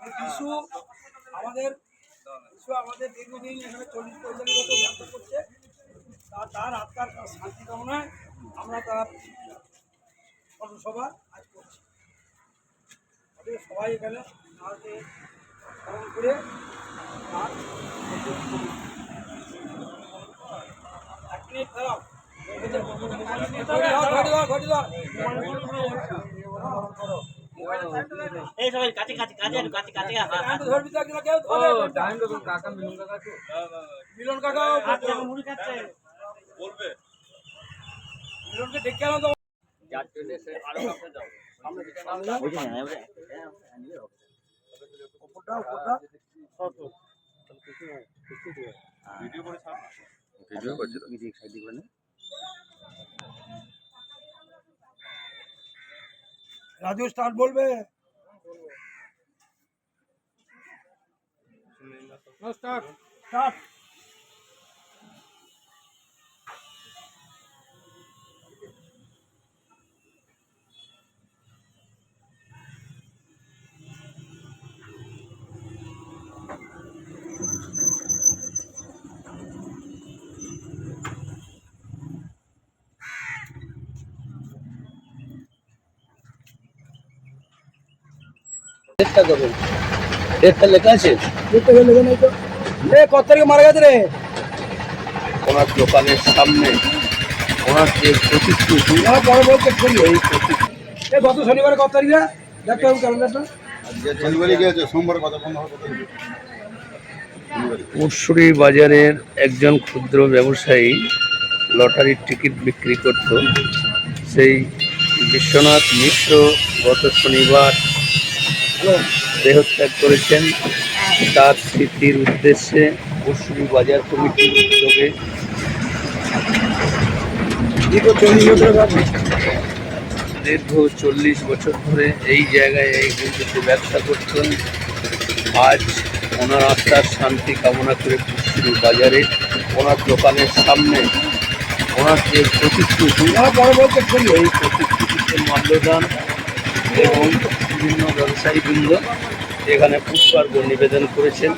কিছু আমাদের দীর্ঘদিন এখানে 40-45 বছর ব্যবসা করছে, তার আত্মার শান্তি কামনায় আমরা তার স্মরণসভা আজ করছি। সবাই এখানে তাকে স্মরণ করে তার এক মিনিট খারাপ এই সবাই কাছে কাছে কাছে কাছে কাছে ধরবি তো একজন কেউ টাইম তো কাকা মিলন কাকা মুড়ি খাচ্ছে বলবে মিলনকে ডেকে আনো তো যার জন্য সে আরো কাছে যাও সামনে দিকে নাও ওই যে ওপরটা শর্ট ভিডিও করে ছাড় ভিডিও করছে তো ভিডিও সাইড দিবেন রাজু স্টার্ট বলবে স্টার্ট স্টার্ট ডেটটা লেখা আছে লেগে নাই তো কত তারিখে মারা গেছে রে ওনার দোকানের সামনে ওনার যে প্রতিশ্রুতি পরে বলছে এই গত শনিবার কত তারিখে দেখতে হবে ক্যালেন্ডারটা উৎসুরি বাজারের একজন ক্ষুদ্র ব্যবসায়ী লটারির টিকিট বিক্রি করত। সেই বিশ্বনাথ মিশ্র গত শনিবার দেহত্যাগ করেছেন। তার স্মৃতির উদ্দেশ্যে উৎসুরি বাজার কমিটির উদ্যোগে দীর্ঘ 40 বছর ধরে এই জায়গায় এই গুলটিতে ব্যবসা করতেন। আজ ওনার আত্মার শান্তি কামনা করে উৎসুরি বাজারে ওনার দোকানের সামনে ওনার যে প্রতিশ্রুতি এই প্রতিশ্রুতিতে মাল্যদান এবং বিভিন্ন ব্যবসায়ীবৃন্দ এখানে পুষ্পার্ঘ্য নিবেদন করেছেন।